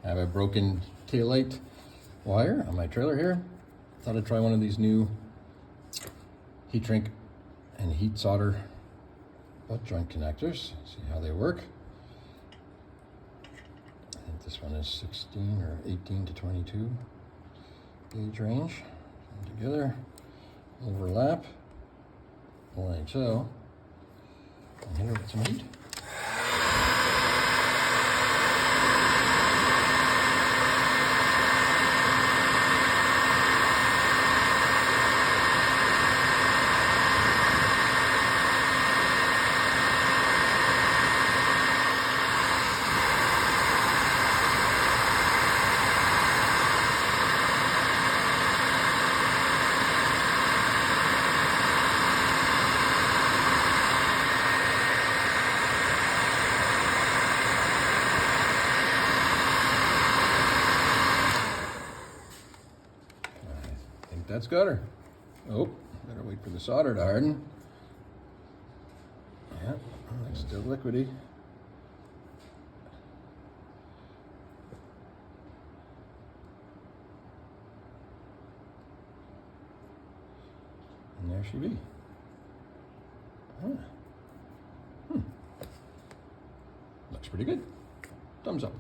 I have a broken taillight wire on my trailer here. Thought I'd try one of these new heat shrink and heat solder butt joint connectors. See how they work. I think this one is 16 or 18 to 22 gauge range. Together, overlap, like so. And here with some heat. That's got her. Oh, better wait for the solder to harden. Yeah, it's still liquidy. And there she be. Looks pretty good. Thumbs up.